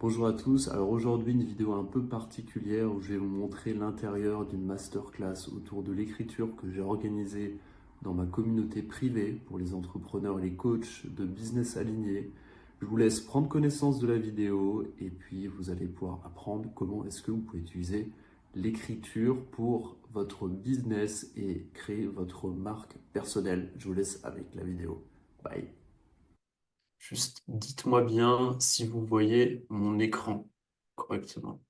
Bonjour à tous, alors aujourd'hui une vidéo un peu particulière où je vais vous montrer l'intérieur d'une masterclass autour de l'écriture que j'ai organisée dans ma communauté privée pour les entrepreneurs et les coachs de business alignés. Je vous laisse prendre connaissance de la vidéo et puis vous allez pouvoir apprendre comment est-ce que vous pouvez utiliser l'écriture pour votre business et créer votre marque personnelle. Je vous laisse avec la vidéo. Bye. Juste dites-moi bien si vous voyez mon écran correctement.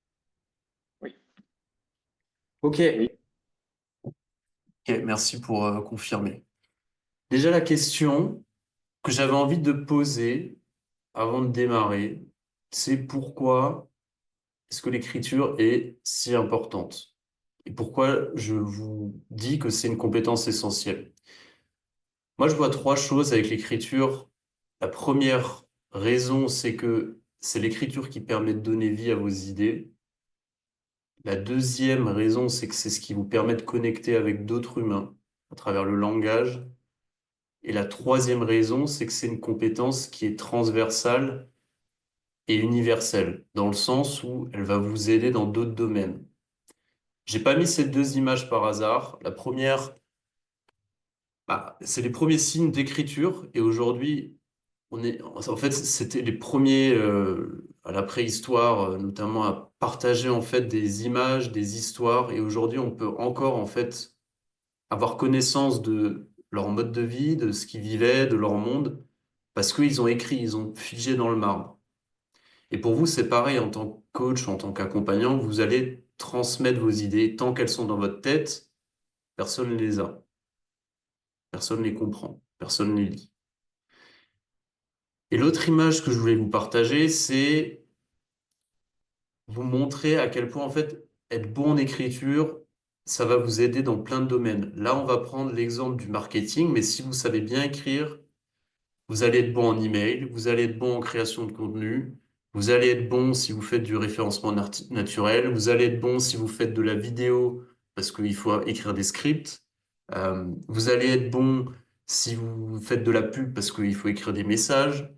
Oui, Ok, oui, ok, merci pour confirmer. Déjà la question que j'avais envie de poser avant de démarrer, c'est pourquoi est-ce que l'écriture est si importante? Et pourquoi je vous dis que c'est une compétence essentielle? Moi, je vois trois choses avec l'écriture. La première raison, c'est que c'est l'écriture qui permet de donner vie à vos idées. La deuxième raison, c'est que c'est ce qui vous permet de connecter avec d'autres humains à travers le langage. Et la troisième raison, c'est que c'est une compétence qui est transversale et universelle, dans le sens où elle va vous aider dans d'autres domaines. J'ai pas mis ces deux images par hasard. La première, c'est les premiers signes d'écriture. Et aujourd'hui, en fait, c'était les premiers à la préhistoire, notamment à partager en fait des images, des histoires. Et aujourd'hui, on peut encore en fait avoir connaissance de leur mode de vie, de ce qu'ils vivaient, de leur monde, parce qu'ils ont écrit, ils ont figé dans le marbre. Et pour vous, c'est pareil, en tant que coach, en tant qu'accompagnant, vous allez transmettre vos idées. Tant qu'elles sont dans votre tête, personne ne les a, personne ne les comprend, personne ne les lit. Et l'autre image que je voulais vous partager, c'est vous montrer à quel point, en fait, être bon en écriture, ça va vous aider dans plein de domaines. Là, on va prendre l'exemple du marketing, mais si vous savez bien écrire, vous allez être bon en email, vous allez être bon en création de contenu, vous allez être bon si vous faites du référencement naturel, vous allez être bon si vous faites de la vidéo parce qu'il faut écrire des scripts, vous allez être bon si vous faites de la pub parce qu'il faut écrire des messages,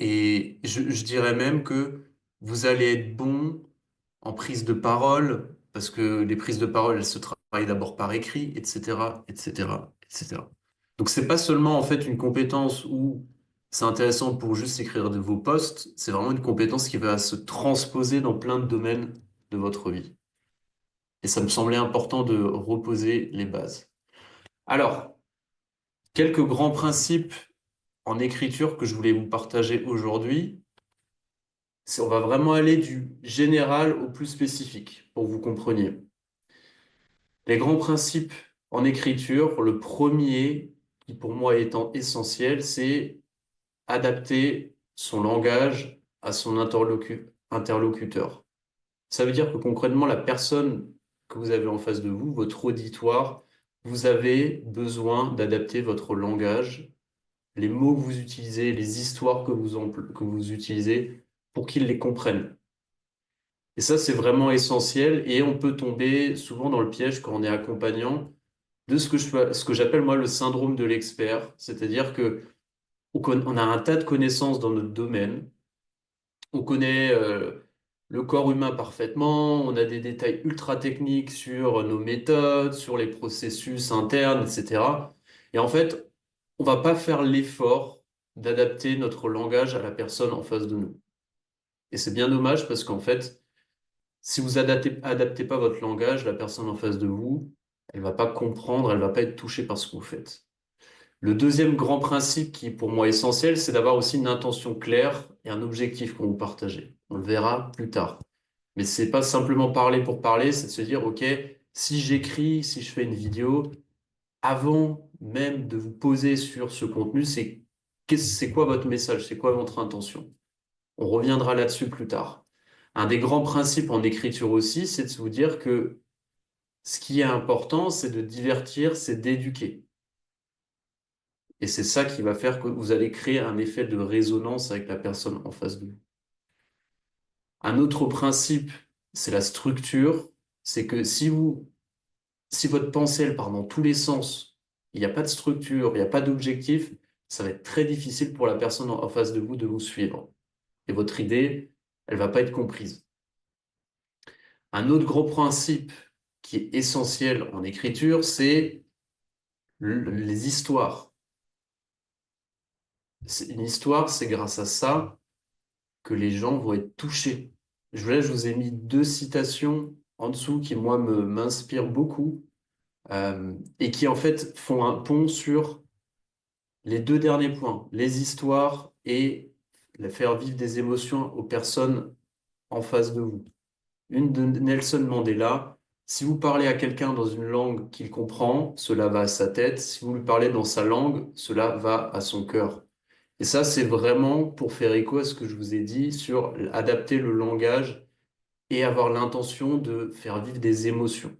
et je dirais même que vous allez être bon en prise de parole parce que les prises de parole, elles se travaillent d'abord par écrit, etc., etc., etc. Donc c'est pas seulement en fait une compétence où c'est intéressant pour juste écrire de vos posts, c'est vraiment une compétence qui va se transposer dans plein de domaines de votre vie. Et ça me semblait important de reposer les bases. Alors, quelques grands principes en écriture que je voulais vous partager aujourd'hui. On va vraiment aller du général au plus spécifique pour que vous compreniez. Les grands principes en écriture, le premier, qui pour moi étant essentiel, c'est adapter son langage à son interlocuteur. Ça veut dire que concrètement, la personne que vous avez en face de vous, votre auditoire, vous avez besoin d'adapter votre langage, les mots que vous utilisez, les histoires que vous utilisez, pour qu'ils les comprennent. Et ça, c'est vraiment essentiel et on peut tomber souvent dans le piège quand on est accompagnant de ce que j'appelle moi le syndrome de l'expert, c'est-à-dire que on a un tas de connaissances dans notre domaine, on connaît le corps humain parfaitement, on a des détails ultra techniques sur nos méthodes, sur les processus internes, etc. Et en fait, on va pas faire l'effort d'adapter notre langage à la personne en face de nous. Et c'est bien dommage parce qu'en fait, si vous adaptez pas votre langage, la personne en face de vous, elle va pas comprendre, elle va pas être touchée par ce que vous faites. Le deuxième grand principe qui, pour moi, est essentiel, c'est d'avoir aussi une intention claire et un objectif qu'on vous partagez. On le verra plus tard. Mais c'est pas simplement parler pour parler, c'est de se dire, OK, si j'écris, si je fais une vidéo, avant même de vous poser sur ce contenu, c'est quoi votre message? C'est quoi votre intention? On reviendra là-dessus plus tard. Un des grands principes en écriture aussi, c'est de vous dire que ce qui est important, c'est de divertir, c'est d'éduquer. Et c'est ça qui va faire que vous allez créer un effet de résonance avec la personne en face de vous. Un autre principe, c'est la structure. C'est que si votre pensée, elle part dans tous les sens, il n'y a pas de structure, il n'y a pas d'objectif, ça va être très difficile pour la personne en face de vous suivre. Et votre idée, elle va pas être comprise. Un autre gros principe qui est essentiel en écriture, c'est les histoires. Une histoire, c'est grâce à ça que les gens vont être touchés. Je vous ai mis deux citations en dessous qui, moi, m'inspirent beaucoup et qui, en fait, font un pont sur les deux derniers points, les histoires et faire vivre des émotions aux personnes en face de vous. Une de Nelson Mandela, si vous parlez à quelqu'un dans une langue qu'il comprend, cela va à sa tête. Si vous lui parlez dans sa langue, cela va à son cœur. Et ça, c'est vraiment pour faire écho à ce que je vous ai dit sur adapter le langage et avoir l'intention de faire vivre des émotions.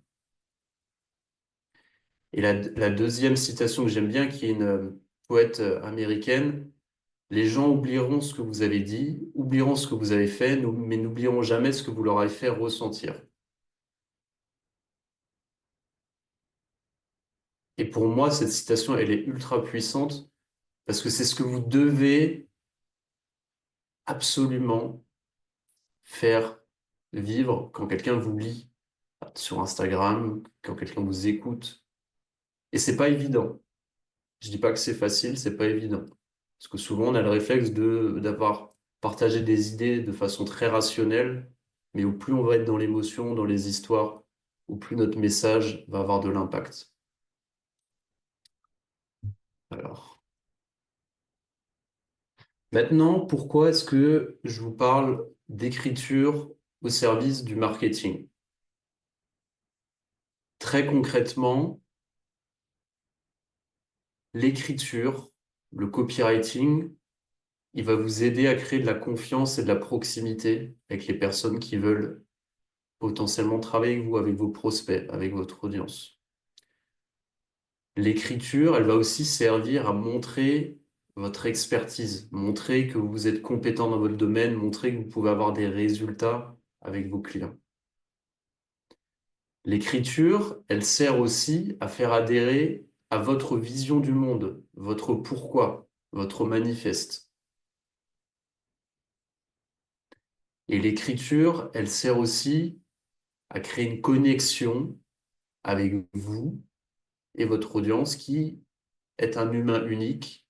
Et la deuxième citation que j'aime bien, qui est une poète américaine, les gens oublieront ce que vous avez dit, oublieront ce que vous avez fait, mais n'oublieront jamais ce que vous leur avez fait ressentir. Et pour moi, cette citation, elle est ultra puissante parce que c'est ce que vous devez absolument faire vivre quand quelqu'un vous lit sur Instagram, quand quelqu'un vous écoute. Et c'est pas évident. Je dis pas que c'est facile, c'est pas évident. Parce que souvent, on a le réflexe d'avoir partagé des idées de façon très rationnelle, mais au plus on va être dans l'émotion, dans les histoires, au plus notre message va avoir de l'impact. Alors, maintenant, pourquoi est-ce que je vous parle d'écriture au service du marketing? Très concrètement, l'écriture, le copywriting, il va vous aider à créer de la confiance et de la proximité avec les personnes qui veulent potentiellement travailler avec vous, avec vos prospects, avec votre audience. L'écriture, elle va aussi servir à montrer votre expertise, montrer que vous êtes compétent dans votre domaine, montrer que vous pouvez avoir des résultats avec vos clients. L'écriture, elle sert aussi à faire adhérer à votre vision du monde, votre pourquoi, votre manifeste. Et l'écriture, elle sert aussi à créer une connexion avec vous et votre audience qui est un humain unique,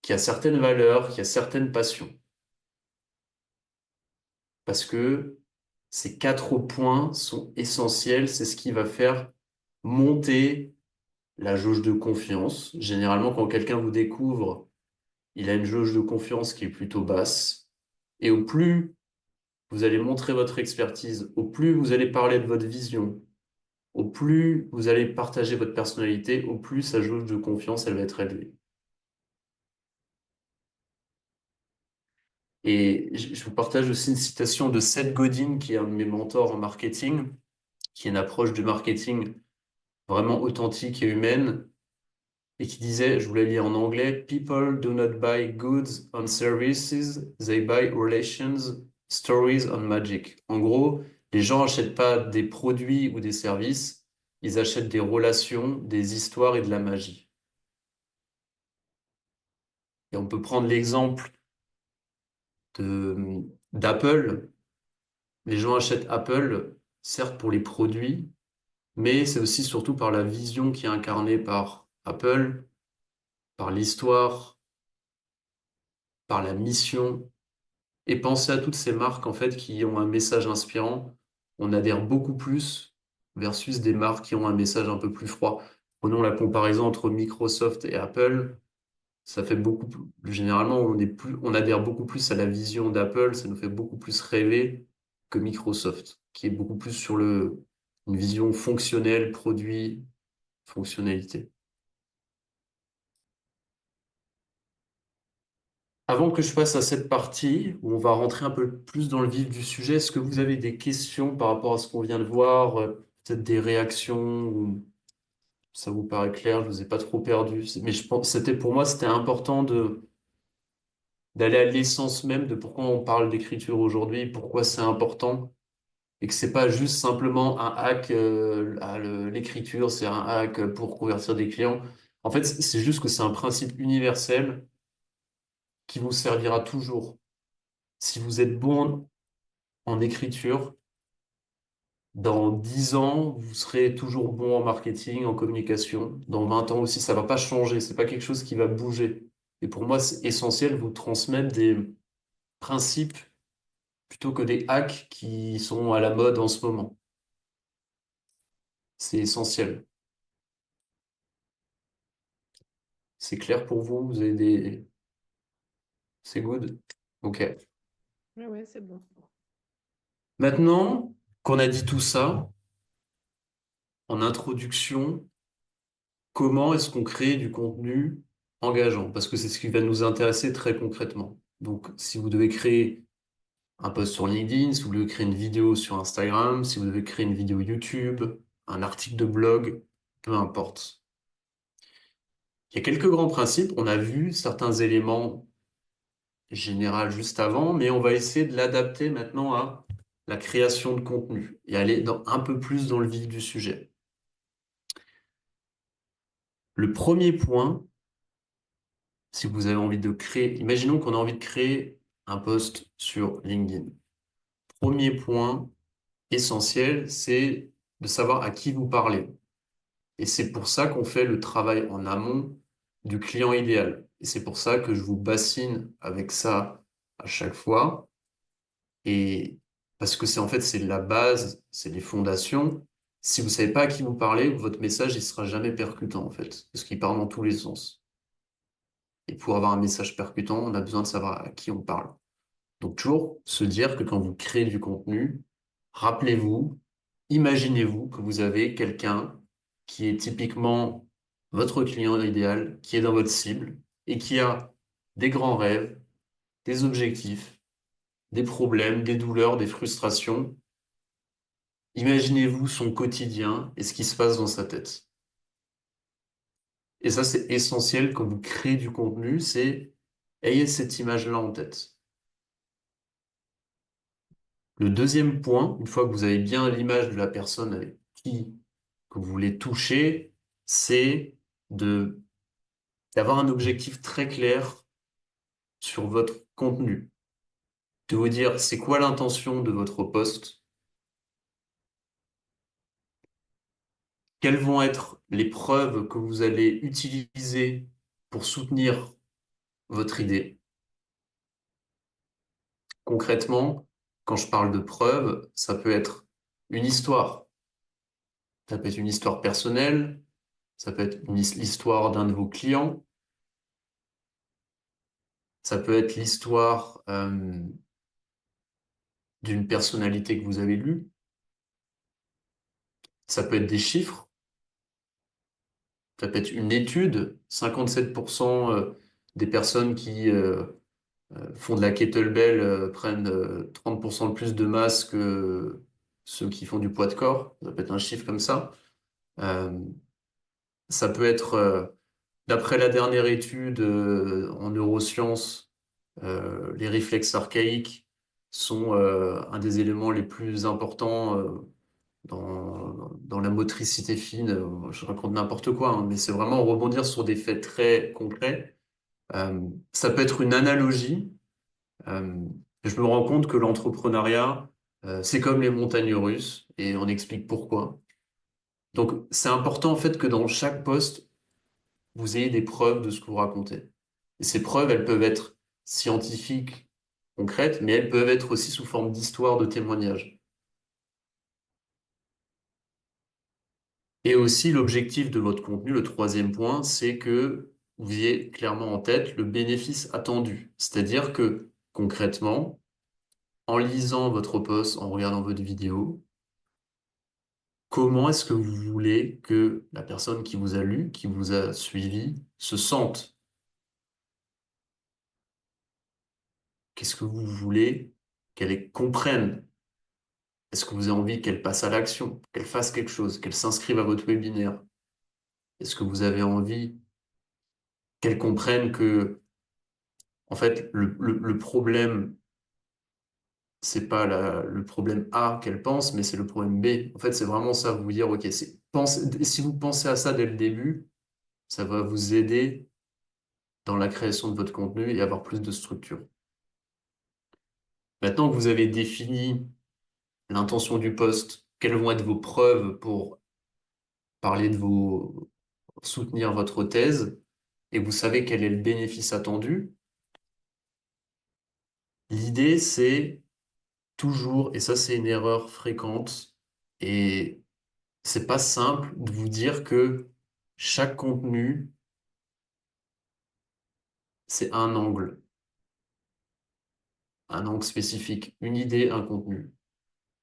qui a certaines valeurs, qui a certaines passions. Parce que ces quatre points sont essentiels, c'est ce qui va faire monter la jauge de confiance. Généralement, quand quelqu'un vous découvre, il a une jauge de confiance qui est plutôt basse. Et au plus vous allez montrer votre expertise, au plus vous allez parler de votre vision, au plus vous allez partager votre personnalité, au plus sa jauge de confiance, elle va être élevée. Et je vous partage aussi une citation de Seth Godin, qui est un de mes mentors en marketing, qui est une approche du marketing vraiment authentique et humaine, et qui disait, je vous l'ai lu en anglais, People do not buy goods and services, they buy relations, stories and magic. En gros, les gens n'achètent pas des produits ou des services, ils achètent des relations, des histoires et de la magie. Et on peut prendre l'exemple d'Apple. Les gens achètent Apple, certes pour les produits, mais c'est aussi surtout par la vision qui est incarnée par Apple, par l'histoire, par la mission. Et pensez à toutes ces marques en fait qui ont un message inspirant. On adhère beaucoup plus versus des marques qui ont un message un peu plus froid. Prenons la comparaison entre Microsoft et Apple. Ça fait beaucoup plus, généralement, on adhère beaucoup plus à la vision d'Apple. Ça nous fait beaucoup plus rêver que Microsoft, qui est beaucoup plus sur une vision fonctionnelle, produit, fonctionnalité. Avant que je passe à cette partie où on va rentrer un peu plus dans le vif du sujet, est-ce que vous avez des questions par rapport à ce qu'on vient de voir, peut-être des réactions ou ça vous paraît clair, je vous ai pas trop perdu. Mais je pense, c'était pour moi, c'était important d'aller à l'essence même de pourquoi on parle d'écriture aujourd'hui, pourquoi c'est important et que c'est pas juste simplement un hack, l'écriture, c'est un hack pour convertir des clients. En fait, c'est juste que c'est un principe universel qui vous servira toujours. Si vous êtes bon en écriture, dans 10 ans, vous serez toujours bon en marketing, en communication. Dans 20 ans aussi, ça va pas changer. C'est pas quelque chose qui va bouger. Et pour moi, c'est essentiel de vous transmettre des principes plutôt que des hacks qui sont à la mode en ce moment. C'est essentiel. C'est clair pour vous? Vous avez des... C'est good? Ok. Ouais, ouais, c'est bon. Maintenant qu'on a dit tout ça, en introduction, comment est-ce qu'on crée du contenu engageant? Parce que c'est ce qui va nous intéresser très concrètement. Donc, si vous devez créer un post sur LinkedIn, si vous devez créer une vidéo sur Instagram, si vous devez créer une vidéo YouTube, un article de blog, peu importe. Il y a quelques grands principes. On a vu certains éléments généraux juste avant, mais on va essayer de l'adapter maintenant à la création de contenu et aller un peu plus dans le vif du sujet. Le premier point, si vous avez envie de créer, imaginons qu'on a envie de créer un post sur LinkedIn. Premier point essentiel, c'est de savoir à qui vous parlez. Et c'est pour ça qu'on fait le travail en amont du client idéal. Et c'est pour ça que je vous bassine avec ça à chaque fois. Et parce que c'est en fait, c'est la base, c'est les fondations. Si vous savez pas à qui vous parlez, votre message, il sera jamais percutant, en fait, parce qu'il part dans tous les sens. Et pour avoir un message percutant, on a besoin de savoir à qui on parle. Donc toujours se dire que quand vous créez du contenu, rappelez-vous, imaginez-vous que vous avez quelqu'un qui est typiquement votre client idéal, qui est dans votre cible et qui a des grands rêves, des objectifs, des problèmes, des douleurs, des frustrations. Imaginez-vous son quotidien et ce qui se passe dans sa tête. Et ça, c'est essentiel quand vous créez du contenu, c'est ayez cette image-là en tête. Le deuxième point, une fois que vous avez bien l'image de la personne avec qui que vous voulez toucher, c'est de d'avoir un objectif très clair sur votre contenu. De vous dire c'est quoi l'intention de votre poste, quelles vont être les preuves que vous allez utiliser pour soutenir votre idée. Concrètement, quand je parle de preuves, ça peut être une histoire. Ça peut être une histoire personnelle, ça peut être l'histoire d'un de vos clients. Ça peut être l'histoire d'une personnalité que vous avez lue. Ça peut être des chiffres. Ça peut être une étude. 57% des personnes qui font de la kettlebell prennent 30% de plus de masse que ceux qui font du poids de corps. Ça peut être un chiffre comme ça. Euh, Ça peut être, d'après la dernière étude en neurosciences, les réflexes archaïques sont un des éléments les plus importants dans la motricité fine. Je raconte n'importe quoi, hein, mais c'est vraiment rebondir sur des faits très concrets. Ça peut être une analogie. Euh, je me rends compte que l'entrepreneuriat, c'est comme les montagnes russes, et on explique pourquoi. Donc, c'est important en fait que dans chaque poste, vous ayez des preuves de ce que vous racontez. Et ces preuves, elles peuvent être scientifiques, concrètes, mais elles peuvent être aussi sous forme d'histoires, de témoignages. Et aussi, l'objectif de votre contenu, le troisième point, c'est que vous ayez clairement en tête le bénéfice attendu. C'est-à-dire que, concrètement, en lisant votre post, en regardant votre vidéo, comment est-ce que vous voulez que la personne qui vous a lu, qui vous a suivi, se sente? Qu'est-ce que vous voulez qu'elle comprenne? Est-ce que vous avez envie qu'elle passe à l'action, qu'elle fasse quelque chose, qu'elle s'inscrive à votre webinaire? Est-ce que vous avez envie qu'elle comprenne que, en fait, le problème, c'est pas le problème A qu'elle pense, mais c'est le problème B. En fait, c'est vraiment ça, vous dire, OK, si vous pensez à ça dès le début, ça va vous aider dans la création de votre contenu et avoir plus de structure. Maintenant que vous avez défini l'intention du poste, quelles vont être vos preuves pour parler de soutenir votre thèse, et vous savez quel est le bénéfice attendu. L'idée, c'est toujours, et ça c'est une erreur fréquente, et c'est pas simple de vous dire que chaque contenu, c'est un angle spécifique, une idée, un contenu.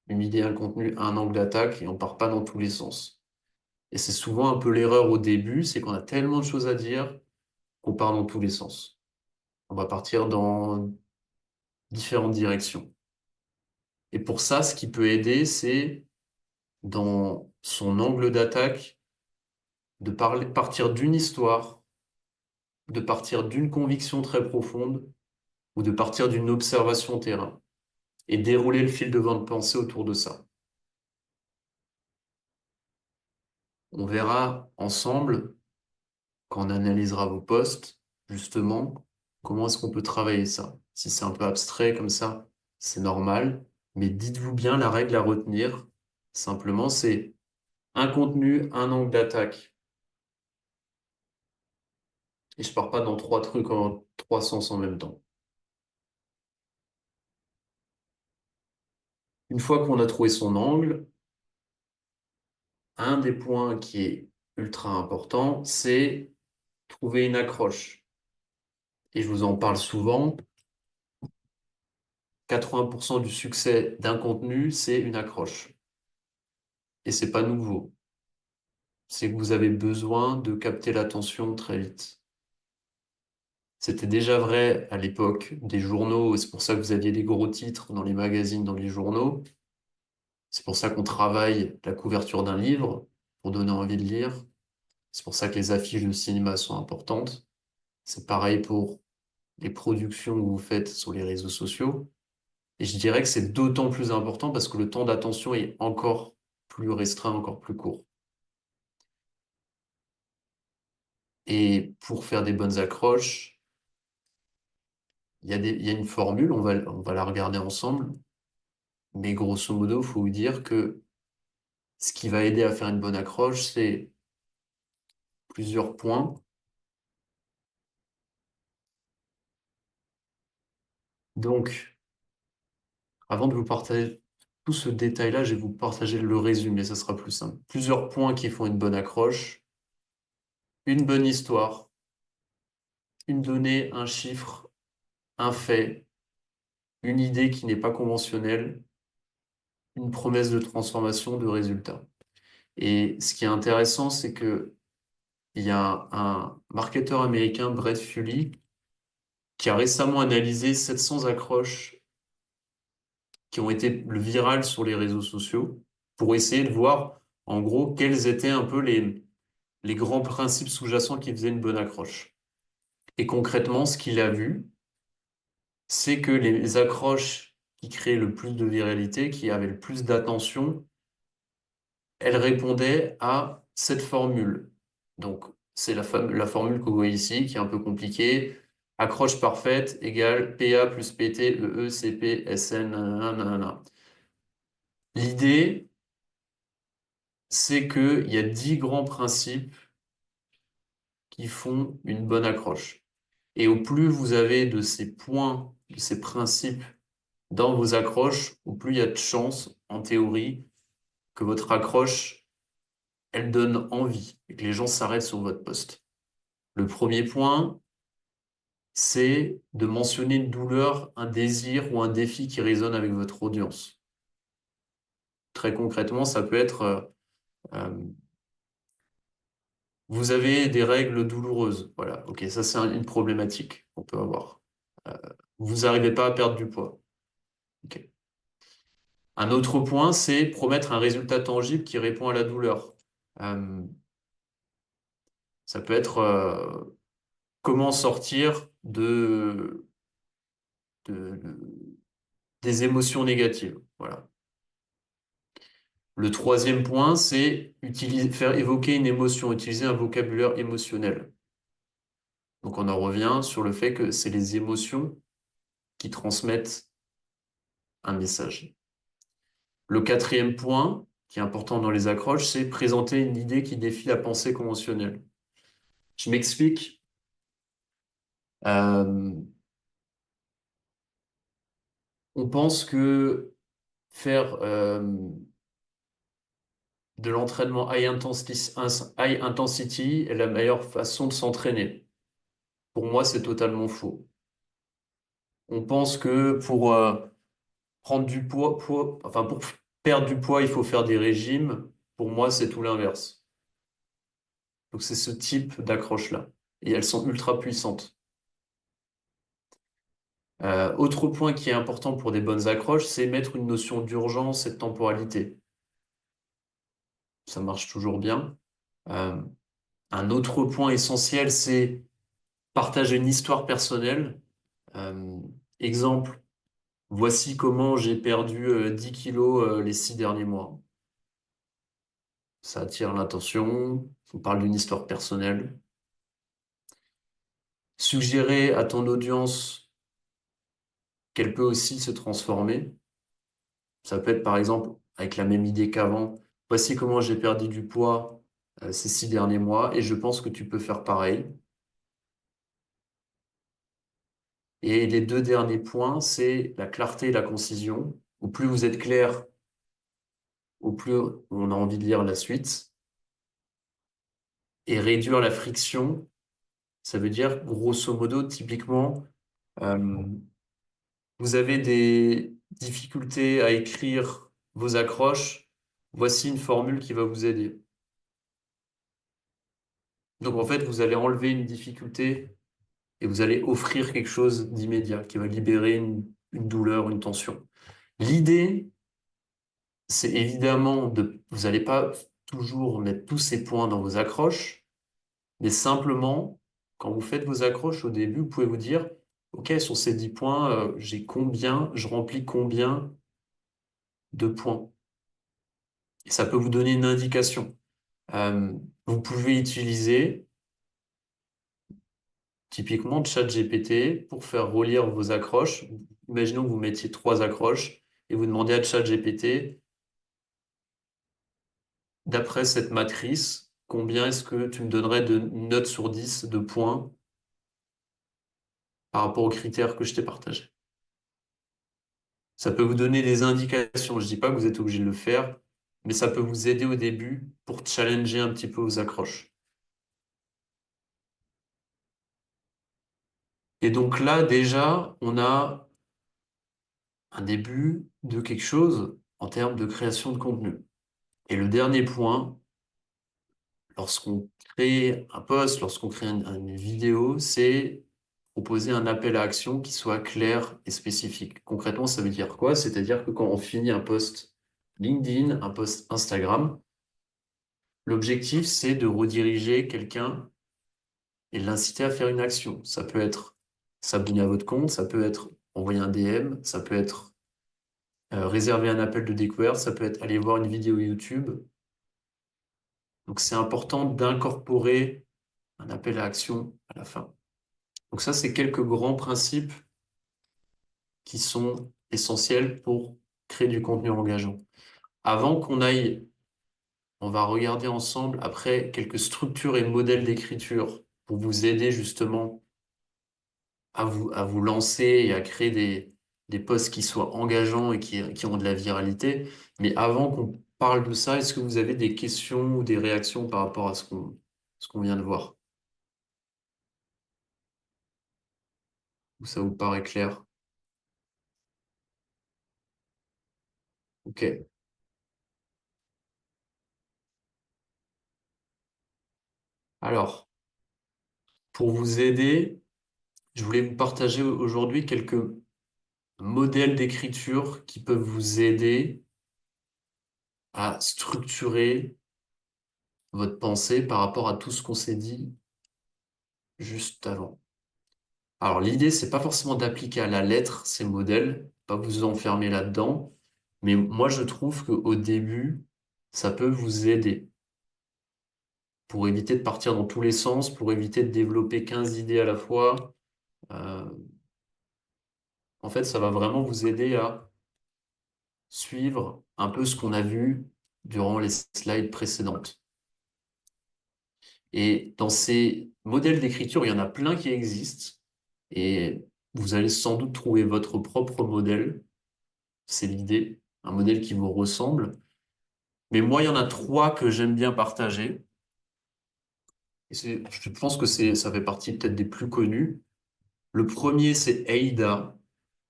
Une idée, un contenu, un angle d'attaque, et on part pas dans tous les sens. Et c'est souvent un peu l'erreur au début, c'est qu'on a tellement de choses à dire qu'on part dans tous les sens. On va partir dans différentes directions. Et pour ça, ce qui peut aider, c'est dans son angle d'attaque, partir d'une histoire, de partir d'une conviction très profonde ou de partir d'une observation terrain et dérouler le fil de votre pensée autour de ça. On verra ensemble, quand on analysera vos posts, justement, comment est-ce qu'on peut travailler ça. Si c'est un peu abstrait comme ça, c'est normal, mais dites-vous bien la règle à retenir. Simplement, c'est un contenu, un angle d'attaque. Et je pars pas dans trois trucs en trois sens en même temps. Une fois qu'on a trouvé son angle, un des points qui est ultra important, c'est trouver une accroche. Et je vous en parle souvent, 80% du succès d'un contenu, c'est une accroche. Et c'est pas nouveau. C'est que vous avez besoin de capter l'attention très vite. C'était déjà vrai à l'époque des journaux, et c'est pour ça que vous aviez des gros titres dans les magazines, dans les journaux. C'est pour ça qu'on travaille la couverture d'un livre, pour donner envie de lire. C'est pour ça que les affiches de cinéma sont importantes. C'est pareil pour les productions que vous faites sur les réseaux sociaux. Et je dirais que c'est d'autant plus important parce que le temps d'attention est encore plus restreint, encore plus court. Et pour faire des bonnes accroches, il y a une formule, on va la regarder ensemble. Mais grosso modo, il faut vous dire que ce qui va aider à faire une bonne accroche, c'est plusieurs points. Donc, avant de vous partager tout ce détail-là, je vais vous partager le résumé, ça sera plus simple. Plusieurs points qui font une bonne accroche, une bonne histoire, une donnée, un chiffre, un fait, une idée qui n'est pas conventionnelle, une promesse de transformation, de résultat. Et ce qui est intéressant, c'est que il y a un marketeur américain, Brett Fully, qui a récemment analysé 700 accroches qui ont été virales sur les réseaux sociaux pour essayer de voir, en gros, quels étaient un peu les grands principes sous-jacents qui faisaient une bonne accroche. Et concrètement, ce qu'il a vu, c'est que les accroches qui créaient le plus de viralité, qui avaient le plus d'attention, elles répondaient à cette formule. Donc, c'est la formule que vous voyez ici, qui est un peu compliquée. Accroche parfaite égale PA plus PT, EE, CP, SN, nanana. L'idée, c'est qu'il y a 10 grands principes qui font une bonne accroche. Et au plus vous avez de ces points, de ces principes dans vos accroches, au plus il y a de chances, en théorie, que votre accroche, elle donne envie et que les gens s'arrêtent sur votre poste. Le premier point, c'est de mentionner une douleur, un désir ou un défi qui résonne avec votre audience. Très concrètement, ça peut être euh, vous avez des règles douloureuses. Voilà, ok, ça c'est une problématique qu'on peut avoir. Euh, vous n'arrivez pas à perdre du poids. Ok. Un autre point, c'est promettre un résultat tangible qui répond à la douleur. Euh, Ça peut être comment sortir de- des émotions négatives. Voilà. Le troisième point, c'est faire évoquer une émotion, utiliser un vocabulaire émotionnel. Donc on en revient sur le fait que c'est les émotions qui transmettent un message. Le quatrième point, qui est important dans les accroches, c'est présenter une idée qui défie la pensée conventionnelle. Je m'explique. Euh, on pense que faire de l'entraînement high intensity est la meilleure façon de s'entraîner. Pour moi, c'est totalement faux. On pense que pour prendre du enfin pour perdre du poids, il faut faire des régimes. Pour moi, c'est tout l'inverse. Donc c'est ce type d'accroche-là. Et elles sont ultra puissantes. Autre point qui est important pour des bonnes accroches, c'est mettre une notion d'urgence et de temporalité. Ça marche toujours bien. Euh, un autre point essentiel, c'est partager une histoire personnelle. Euh, exemple, voici comment j'ai perdu 10 kilos les 6 derniers mois. Ça attire l'attention. On parle d'une histoire personnelle. Suggérer à ton audience qu'elle peut aussi se transformer. Ça peut être par exemple avec la même idée qu'avant. Voici comment j'ai perdu du poids ces 6 derniers mois et je pense que tu peux faire pareil. Et les deux derniers points, c'est la clarté et la concision. Au plus vous êtes clair, au plus on a envie de lire la suite. Et réduire la friction, ça veut dire grosso modo, typiquement, euh, vous avez des difficultés à écrire vos accroches. Voici une formule qui va vous aider. Donc en fait, vous allez enlever une difficulté et vous allez offrir quelque chose d'immédiat qui va libérer une douleur, une tension. L'idée, c'est évidemment vous n'allez pas toujours mettre tous ces points dans vos accroches, mais simplement, quand vous faites vos accroches au début, vous pouvez vous dire, OK, sur ces 10 points, j'ai combien, je remplis combien de points? Et ça peut vous donner une indication. Euh, vous pouvez utiliser typiquement ChatGPT pour faire relire vos accroches. Imaginons que vous mettiez 3 accroches et vous demandez à ChatGPT, d'après cette matrice, combien est-ce que tu me donnerais de notes sur 10 de points par rapport aux critères que je t'ai partagés? Ça peut vous donner des indications. Je dis pas que vous êtes obligé de le faire, mais ça peut vous aider au début pour challenger un petit peu vos accroches. Et donc là, déjà, on a un début de quelque chose en termes de création de contenu. Et le dernier point, lorsqu'on crée un post, lorsqu'on crée une vidéo, c'est proposer un appel à action qui soit clair et spécifique. Concrètement, ça veut dire quoi? C'est-à-dire que quand on finit un post LinkedIn, un post Instagram, l'objectif, c'est de rediriger quelqu'un et l'inciter à faire une action. Ça peut être s'abonner à votre compte, ça peut être envoyer un DM, ça peut être réserver un appel de découverte, ça peut être aller voir une vidéo YouTube. Donc c'est important d'incorporer un appel à action à la fin. Donc ça, c'est quelques grands principes qui sont essentiels pour créer du contenu engageant. Avant qu'on aille, on va regarder ensemble après quelques structures et modèles d'écriture pour vous aider justement à vous lancer et à créer des posts qui soient engageants et qui ont de la viralité. Mais avant qu'on parle de ça, est-ce que vous avez des questions ou des réactions par rapport à ce qu'on vient de voir? Ou ça vous paraît clair? Ok. Alors, pour vous aider, je voulais vous partager aujourd'hui quelques modèles d'écriture qui peuvent vous aider à structurer votre pensée par rapport à tout ce qu'on s'est dit juste avant. Alors, l'idée, c'est pas forcément d'appliquer à la lettre ces modèles, pas vous enfermer là-dedans, mais moi, je trouve qu'au début, ça peut vous aider pour éviter de partir dans tous les sens, pour éviter de développer 15 idées à la fois. Euh, en fait, ça va vraiment vous aider à suivre un peu ce qu'on a vu durant les slides précédentes. Et dans ces modèles d'écriture, il y en a plein qui existent et vous allez sans doute trouver votre propre modèle. C'est l'idée, un modèle qui vous ressemble. Mais moi, il y en a trois que j'aime bien partager. Et je pense que ça fait partie peut-être des plus connus. Le premier, c'est AIDA.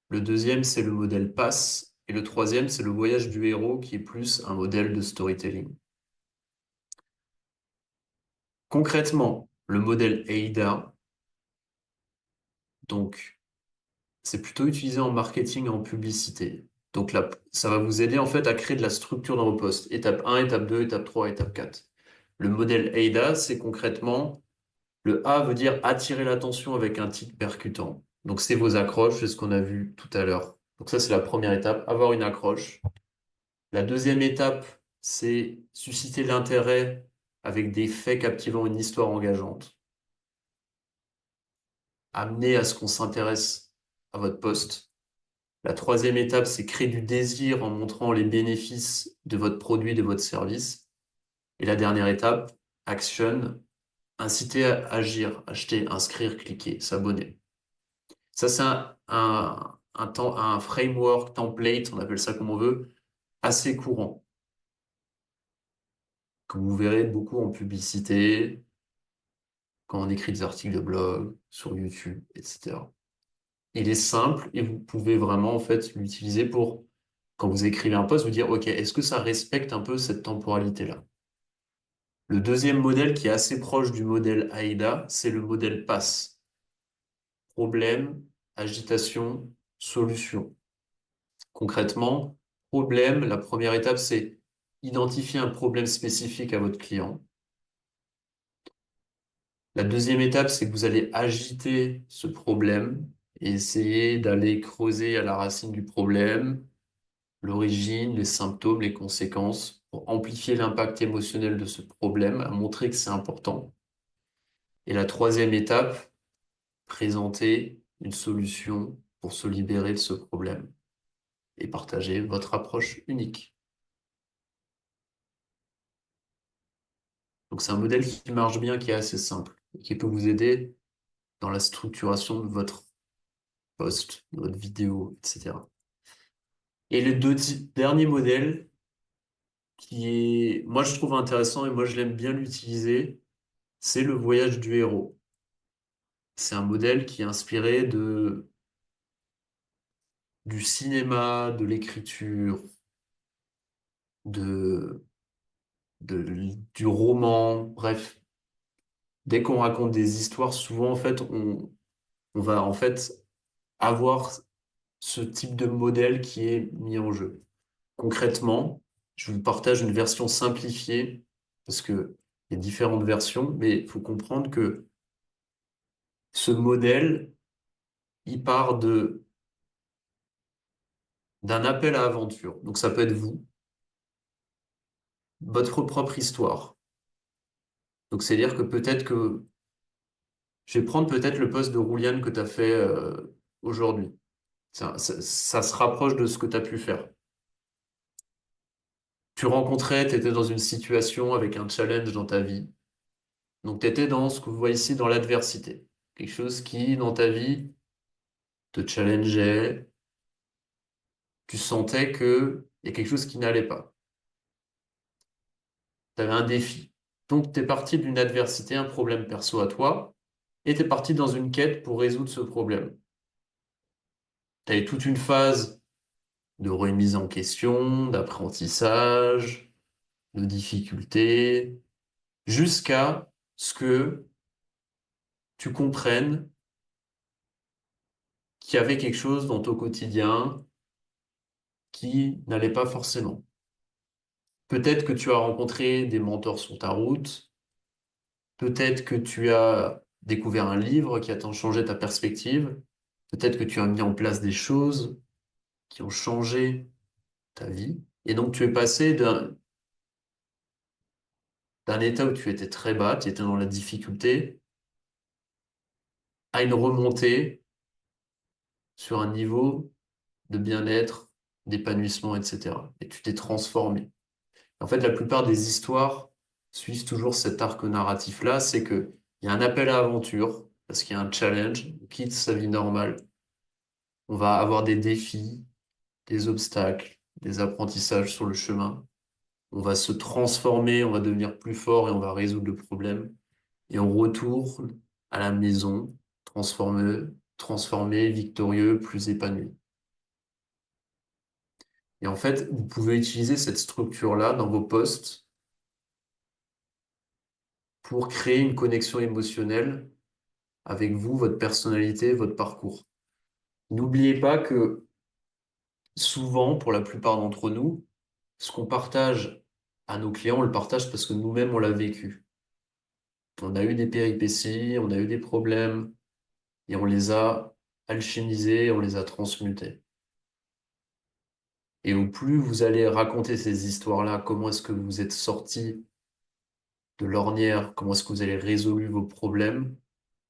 Le deuxième, c'est le modèle PASS. Et le troisième, c'est le voyage du héros, qui est plus un modèle de storytelling. Concrètement, le modèle AIDA, donc, c'est plutôt utilisé en marketing et en publicité. Donc là, ça va vous aider en fait à créer de la structure dans vos posts. Étape 1, étape 2, étape 3, étape 4. Le modèle AIDA, c'est concrètement, le A veut dire attirer l'attention avec un titre percutant. Donc c'est vos accroches, c'est ce qu'on a vu tout à l'heure. Donc ça, c'est la première étape, avoir une accroche. La deuxième étape, c'est susciter l'intérêt avec des faits captivant une histoire engageante. Amener à ce qu'on s'intéresse à votre poste. La troisième étape, c'est créer du désir en montrant les bénéfices de votre produit, de votre service. Et la dernière étape, action, inciter à agir, acheter, inscrire, cliquer, s'abonner. Ça, c'est un framework, template, on appelle ça comme on veut, assez courant, que vous verrez beaucoup en publicité, quand on écrit des articles de blog, sur YouTube, etc. Il est simple et vous pouvez vraiment en fait l'utiliser pour, quand vous écrivez un post, vous dire, OK, est-ce que ça respecte un peu cette temporalité-là? Le deuxième modèle qui est assez proche du modèle AIDA, c'est le modèle PASS. Problème, agitation, solution. Concrètement, problème, la première étape, c'est identifier un problème spécifique à votre client. La deuxième étape, c'est que vous allez agiter ce problème et essayer d'aller creuser à la racine du problème, l'origine, les symptômes, les conséquences, pour amplifier l'impact émotionnel de ce problème, à montrer que c'est important. Et la troisième étape, présenter une solution pour se libérer de ce problème et partager votre approche unique. Donc c'est un modèle qui marche bien, qui est assez simple, et qui peut vous aider dans la structuration de votre post, de votre vidéo, etc. Et les deux derniers modèles, qui est, moi je trouve intéressant et moi je l'aime bien l'utiliser, c'est le voyage du héros. C'est un modèle qui est inspiré du cinéma, de l'écriture, de, du roman, bref. Dès qu'on raconte des histoires, souvent en fait, on va en fait avoir ce type de modèle qui est mis en jeu. Concrètement, je vous partage une version simplifiée parce que il y a différentes versions, mais il faut comprendre que ce modèle, il part d'un appel à aventure. Donc ça peut être vous, votre propre histoire. Donc c'est-à-dire que peut-être que je vais prendre peut-être le poste de Rouliane que tu as fait aujourd'hui. Ça se rapproche de ce que tu as pu faire. Tu rencontrais, tu étais dans une situation avec un challenge dans ta vie. Donc tu étais dans ce que vous voyez ici, dans l'adversité. Quelque chose qui, dans ta vie, te challengeait. Tu sentais qu'il y a quelque chose qui n'allait pas. Tu avais un défi. Donc tu es parti d'une adversité, un problème perso à toi, et tu es parti dans une quête pour résoudre ce problème. Tu as eu toute une phase de remise en question, d'apprentissage, de difficulté, jusqu'à ce que tu comprennes qu'il y avait quelque chose dans ton quotidien qui n'allait pas forcément. Peut-être que tu as rencontré des mentors sur ta route, peut-être que tu as découvert un livre qui a tant changé ta perspective, peut-être que tu as mis en place des choses qui ont changé ta vie, et donc tu es passé d'un état où tu étais très bas, tu étais dans la difficulté, à une remontée sur un niveau de bien-être, d'épanouissement, etc. Et tu t'es transformé. En fait, la plupart des histoires suivent toujours cet arc narratif-là, c'est que il y a un appel à aventure, parce qu'il y a un challenge, on quitte sa vie normale, on va avoir des défis, des obstacles, des apprentissages sur le chemin, on va se transformer, on va devenir plus fort et on va résoudre le problème. Et on retourne à la maison, transformé, victorieux, plus épanoui. Et en fait, vous pouvez utiliser cette structure-là dans vos posts pour créer une connexion émotionnelle avec vous, votre personnalité, votre parcours. N'oubliez pas que souvent, pour la plupart d'entre nous, ce qu'on partage à nos clients, on le partage parce que nous-mêmes, on l'a vécu. On a eu des péripéties, on a eu des problèmes, et on les a alchimisés, on les a transmutés. Et au plus vous allez raconter ces histoires-là, comment est-ce que vous êtes sorti de l'ornière, comment est-ce que vous avez résolu vos problèmes,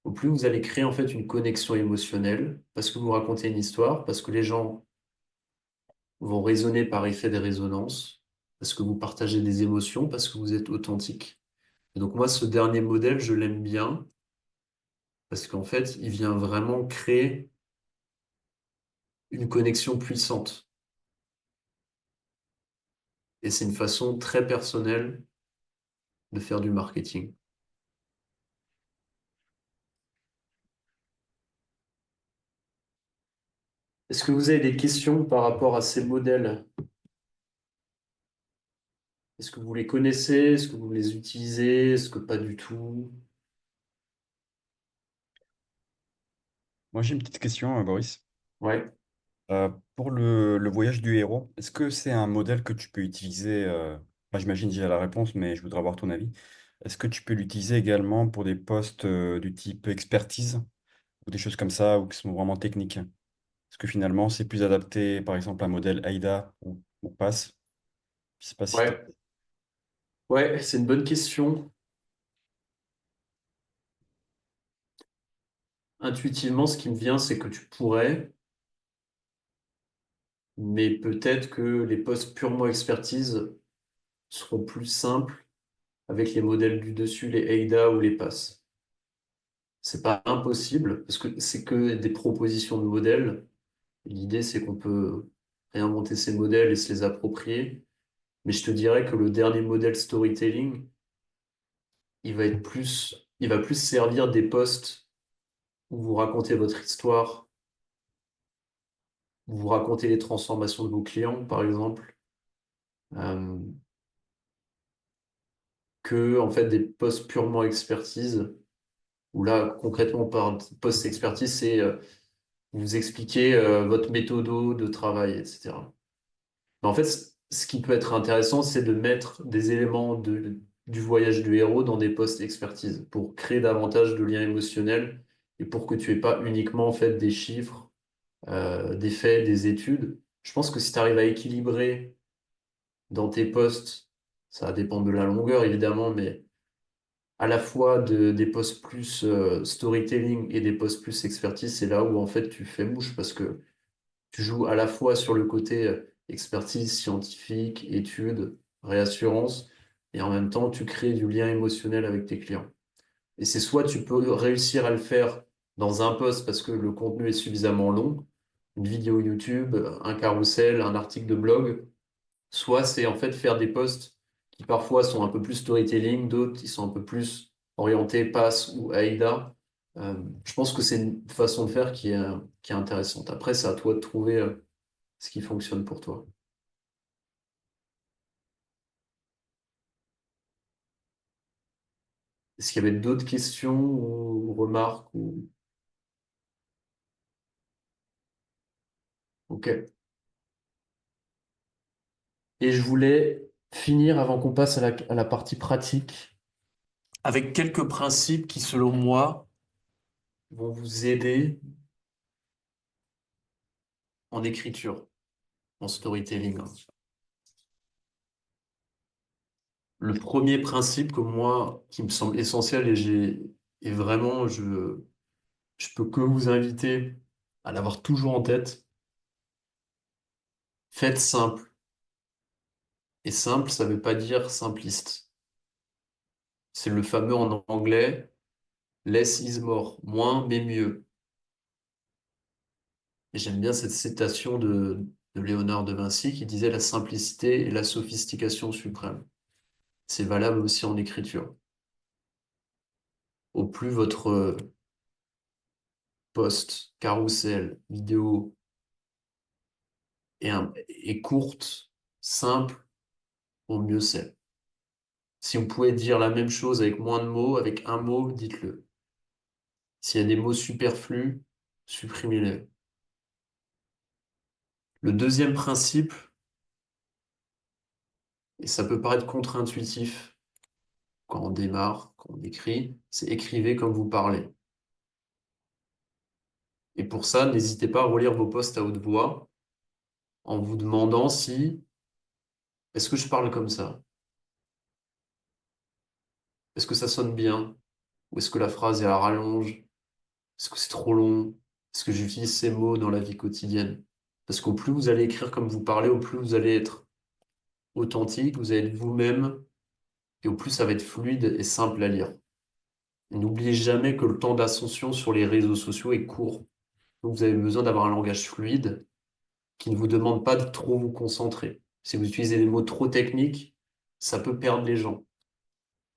au plus vous allez créer en fait une connexion émotionnelle, parce que vous racontez une histoire, parce que les gens vont raisonner par effet de résonance, parce que vous partagez des émotions, parce que vous êtes authentique. Et donc moi, ce dernier modèle, je l'aime bien, parce qu'en fait, il vient vraiment créer une connexion puissante. Et c'est une façon très personnelle de faire du marketing. Est-ce que vous avez des questions par rapport à ces modèles? Est-ce que vous les connaissez? Est-ce que vous les utilisez? Est-ce que pas du tout? Moi, j'ai une petite question, Boris. Ouais, Pour le voyage du héros, est-ce que c'est un modèle que tu peux utiliser j'imagine déjà la réponse, mais je voudrais avoir ton avis. Est-ce que tu peux l'utiliser également pour des postes du type expertise ou des choses comme ça ou qui sont vraiment techniques? Est-ce que finalement, c'est plus adapté, par exemple, à un modèle AIDA ou PASS? Je sais pas si ouais, ouais, c'est une bonne question. Intuitivement, ce qui me vient, c'est que tu pourrais, mais peut-être que les postes purement expertise seront plus simples avec les modèles du dessus, les AIDA ou les PASS. C'est pas impossible, parce que c'est que des propositions de modèles. L'idée, c'est qu'on peut réinventer ces modèles et se les approprier. Mais je te dirais que le dernier modèle storytelling, il va plus servir des posts où vous racontez votre histoire, où vous racontez les transformations de vos clients, par exemple, euh, que en fait des posts purement expertise, où là, concrètement, par post expertise, c'est vous expliquer votre méthode de travail, etc. Mais en fait, ce qui peut être intéressant, c'est de mettre des éléments du voyage du héros dans des posts expertise pour créer davantage de liens émotionnels et pour que tu aies pas uniquement en fait des chiffres, des faits, des études. Je pense que si tu arrives à équilibrer dans tes posts, ça va dépendre de la longueur évidemment, mais à la fois des posts plus storytelling et des posts plus expertise, c'est là où en fait tu fais mouche parce que tu joues à la fois sur le côté expertise scientifique, études, réassurance, et en même temps, tu crées du lien émotionnel avec tes clients. Et c'est soit tu peux réussir à le faire dans un post parce que le contenu est suffisamment long, une vidéo YouTube, un carrousel, un article de blog, soit c'est en fait faire des posts qui parfois sont un peu plus storytelling, d'autres qui sont un peu plus orientés pass ou AIDA. Je pense que c'est une façon de faire qui est intéressante. Après, c'est à toi de trouver ce qui fonctionne pour toi. Est-ce qu'il y avait d'autres questions ou remarques ou... Ok. Et je voulais finir avant qu'on passe à la partie pratique avec quelques principes qui, selon moi, vont vous aider en écriture, en storytelling. Le premier principe que moi, qui me semble essentiel et vraiment, je peux que vous inviter à l'avoir toujours en tête, Faites simple. Et simple, ça veut pas dire simpliste. C'est le fameux en anglais, less is more, moins mais mieux. Et j'aime bien cette citation de Léonard de Vinci qui disait la simplicité est la sophistication suprême. C'est valable aussi en écriture. Au plus votre post, carrousel, vidéo est courte, simple, au mieux c'est. Si vous pouvez dire la même chose avec moins de mots, avec un mot, dites-le. S'il y a des mots superflus, supprimez-les. Le deuxième principe, et ça peut paraître contre-intuitif quand on démarre, quand on écrit, c'est écrivez comme vous parlez. Et pour ça, n'hésitez pas à relire vos posts à haute voix en vous demandant si est-ce que je parle comme ça? Est-ce que ça sonne bien? Ou est-ce que la phrase est à rallonge? Est-ce que c'est trop long? Est-ce que j'utilise ces mots dans la vie quotidienne? Parce qu'au plus vous allez écrire comme vous parlez, au plus vous allez être authentique, vous allez être vous-même, et au plus ça va être fluide et simple à lire. Et n'oubliez jamais que le temps d'ascension sur les réseaux sociaux est court. Donc vous avez besoin d'avoir un langage fluide qui ne vous demande pas de trop vous concentrer. Si vous utilisez des mots trop techniques, ça peut perdre les gens.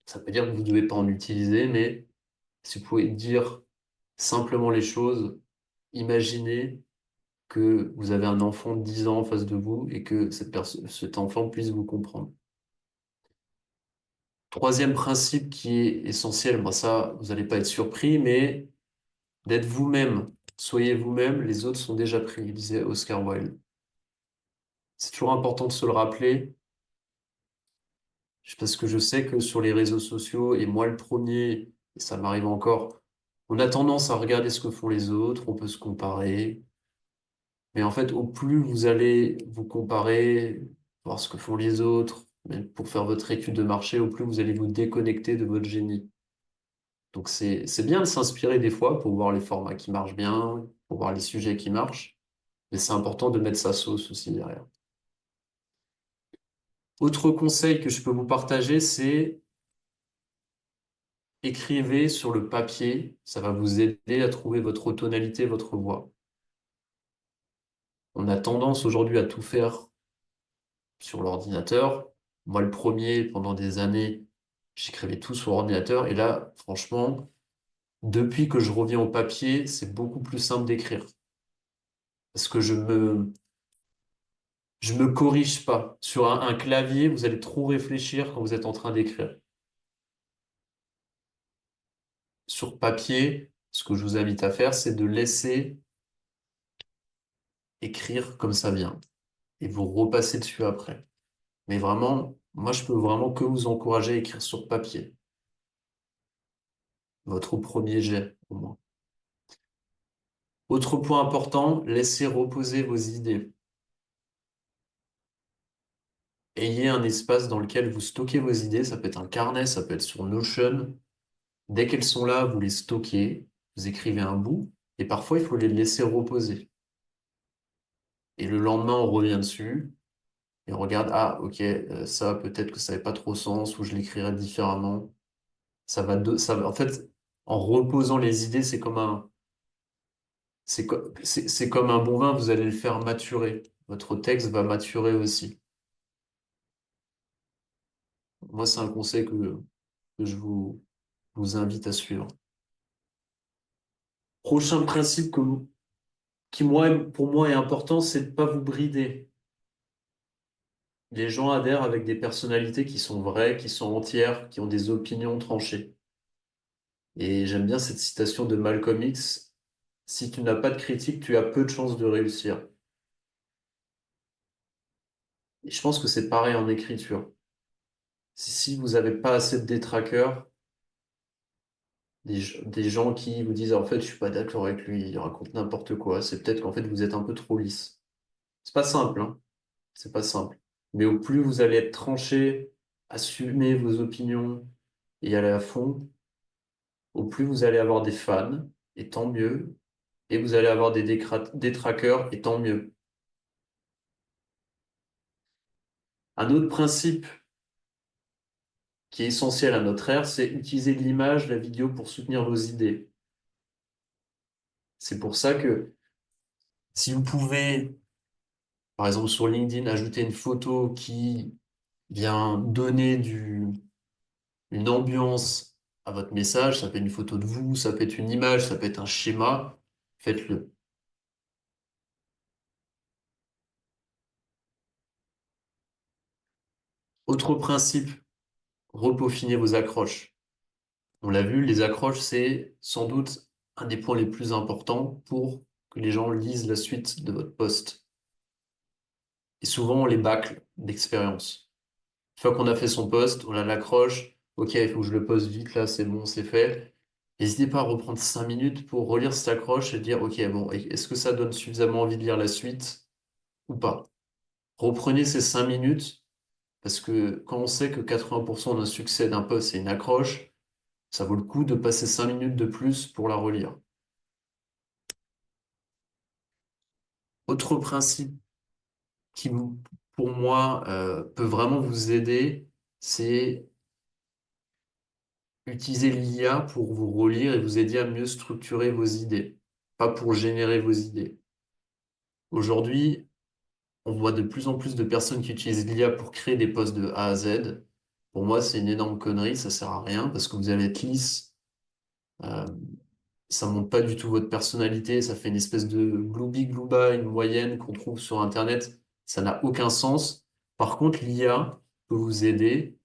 Ça veut pas dire que vous ne devez pas en utiliser, mais si vous pouvez dire simplement les choses, imaginez que vous avez un enfant de 10 ans en face de vous et que cet enfant puisse vous comprendre. Troisième principe qui est essentiel, moi ça, vous n'allez pas être surpris, mais d'être vous-même. Soyez vous-même, les autres sont déjà pris, disait Oscar Wilde. C'est toujours important de se le rappeler, parce que je sais que sur les réseaux sociaux, et moi le premier, et ça m'arrive encore, on a tendance à regarder ce que font les autres, on peut se comparer, mais en fait, au plus vous allez vous comparer, voir ce que font les autres, même pour faire votre étude de marché, au plus vous allez vous déconnecter de votre génie. Donc c'est bien de s'inspirer des fois pour voir les formats qui marchent bien, pour voir les sujets qui marchent, mais c'est important de mettre sa sauce aussi derrière. Autre conseil que je peux vous partager, c'est écrivez sur le papier, ça va vous aider à trouver votre tonalité, votre voix. On a tendance aujourd'hui à tout faire sur l'ordinateur. Moi, le premier, pendant des années, j'écrivais tout sur ordinateur. Et là, franchement, depuis que je reviens au papier, c'est beaucoup plus simple d'écrire. Parce que je me corrige pas. Sur un clavier, vous allez trop réfléchir quand vous êtes en train d'écrire. Sur papier, ce que je vous invite à faire, c'est de laisser écrire comme ça vient. Et vous repassez dessus après. Mais vraiment, moi, je peux vraiment que vous encourager à écrire sur papier. Votre premier jet, au moins. Autre point important, laissez reposer vos idées. Ayez un espace dans lequel vous stockez vos idées. Ça peut être un carnet, ça peut être sur Notion. Dès qu'elles sont là, vous les stockez, vous écrivez un bout, et parfois, il faut les laisser reposer. Et le lendemain, on revient dessus, et on regarde, ah, ok, ça, peut-être que ça n'avait pas trop sens, ou je l'écrirais différemment. En fait, en reposant les idées, c'est comme un bon vin, vous allez le faire maturer. Votre texte va maturer aussi. Moi, c'est un conseil que je vous invite à suivre. Prochain principe qui, pour moi, est important, c'est de ne pas vous brider. Les gens adhèrent avec des personnalités qui sont vraies, qui sont entières, qui ont des opinions tranchées. Et j'aime bien cette citation de Malcolm X. Si tu n'as pas de critique, tu as peu de chances de réussir. Et je pense que c'est pareil en écriture. Si vous n'avez pas assez de détraqueurs, des gens qui vous disent en fait je suis pas d'accord avec lui, il raconte n'importe quoi, c'est peut-être qu'en fait vous êtes un peu trop lisse. C'est pas simple, hein. C'est pas simple. Mais au plus vous allez être tranché, assumer vos opinions et y aller à fond, au plus vous allez avoir des fans, et tant mieux, et vous allez avoir des détraqueurs, et tant mieux. Un autre principe qui est essentiel à notre ère, c'est utiliser l'image, la vidéo pour soutenir vos idées. C'est pour ça que si vous pouvez, par exemple sur LinkedIn, ajouter une photo qui vient donner une ambiance à votre message, ça peut être une photo de vous, ça peut être une image, ça peut être un schéma, faites-le. Autre principe, repeaufinez vos accroches. On l'a vu, les accroches, c'est sans doute un des points les plus importants pour que les gens lisent la suite de votre post. Et souvent, on les bâcle d'expérience. Une fois qu'on a fait son post, on a l'accroche. Ok, il faut que je le poste vite, là, c'est bon, c'est fait. N'hésitez pas à reprendre 5 minutes pour relire cette accroche et dire, ok, bon, est-ce que ça donne suffisamment envie de lire la suite ou pas? Reprenez ces 5 minutes parce que quand on sait que 80% d'un succès d'un post, c'est une accroche, ça vaut le coup de passer 5 minutes de plus pour la relire. Autre principe qui, pour moi, peut vraiment vous aider, c'est utiliser l'IA pour vous relire et vous aider à mieux structurer vos idées, pas pour générer vos idées. Aujourd'hui, on voit de plus en plus de personnes qui utilisent l'IA pour créer des posts de A à Z. Pour moi, c'est une énorme connerie, ça sert à rien parce que vous allez être lisse. Euh, Ça montre pas du tout votre personnalité, ça fait une espèce de gloubi-glouba, une moyenne qu'on trouve sur Internet. Ça n'a aucun sens. Par contre, l'IA peut vous aider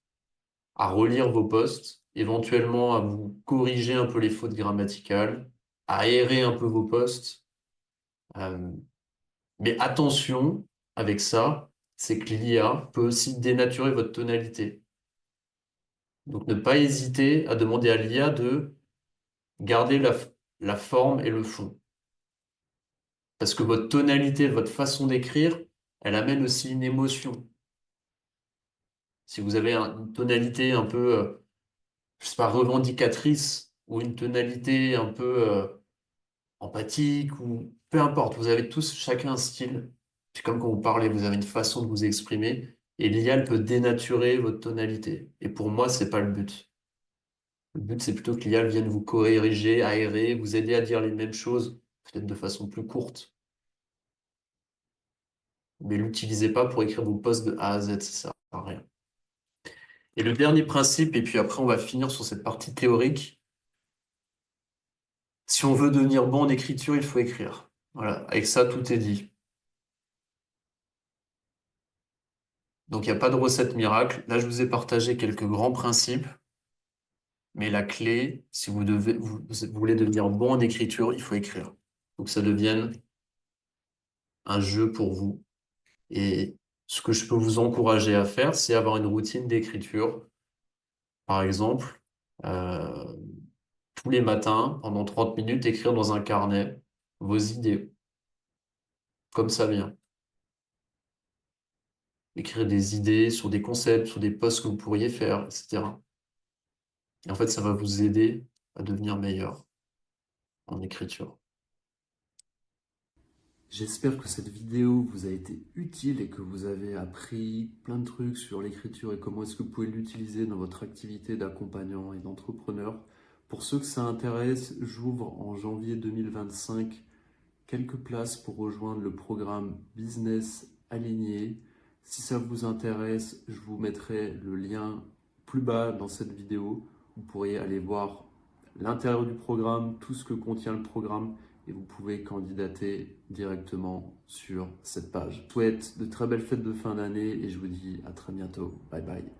à relire vos posts, éventuellement à vous corriger un peu les fautes grammaticales, à aérer un peu vos posts. Euh, mais attention avec ça, c'est que l'IA peut aussi dénaturer votre tonalité. Donc ne pas hésiter à demander à l'IA de garder la forme et le fond. Parce que votre tonalité, votre façon d'écrire, elle amène aussi une émotion. Si vous avez une tonalité un peu, je sais pas, revendicatrice ou une tonalité un peu empathique ou peu importe, vous avez tous chacun un style. C'est comme quand vous parlez, vous avez une façon de vous exprimer et l'IA elle peut dénaturer votre tonalité. Et pour moi, c'est pas le but. Le but, c'est plutôt que l'IA elle vienne vous corriger, aérer, vous aider à dire les mêmes choses, peut-être de façon plus courte. Mais l'utilisez pas pour écrire vos posts de A à Z, ça sert à rien. Et le dernier principe, et puis après on va finir sur cette partie théorique, si on veut devenir bon en écriture, il faut écrire. Voilà, avec ça, tout est dit. Donc il n'y a pas de recette miracle. Là, je vous ai partagé quelques grands principes, mais la clé, si vous voulez devenir bon en écriture, il faut écrire. Il faut que ça devienne un jeu pour vous. Et ce que je peux vous encourager à faire, c'est avoir une routine d'écriture. Par exemple, euh, tous les matins, pendant 30 minutes, écrire dans un carnet vos idées, comme ça vient. Écrire des idées sur des concepts, sur des posts que vous pourriez faire, etc. Et en fait, ça va vous aider à devenir meilleur en écriture. J'espère que cette vidéo vous a été utile et que vous avez appris plein de trucs sur l'écriture et comment est-ce que vous pouvez l'utiliser dans votre activité d'accompagnant et d'entrepreneur. Pour ceux que ça intéresse, j'ouvre en janvier 2025 quelques places pour rejoindre le programme Business Aligné. Si ça vous intéresse, je vous mettrai le lien plus bas dans cette vidéo. Vous pourriez aller voir l'intérieur du programme, tout ce que contient le programme et vous pouvez candidater directement sur cette page. Je vous souhaite de très belles fêtes de fin d'année et je vous dis à très bientôt. Bye bye.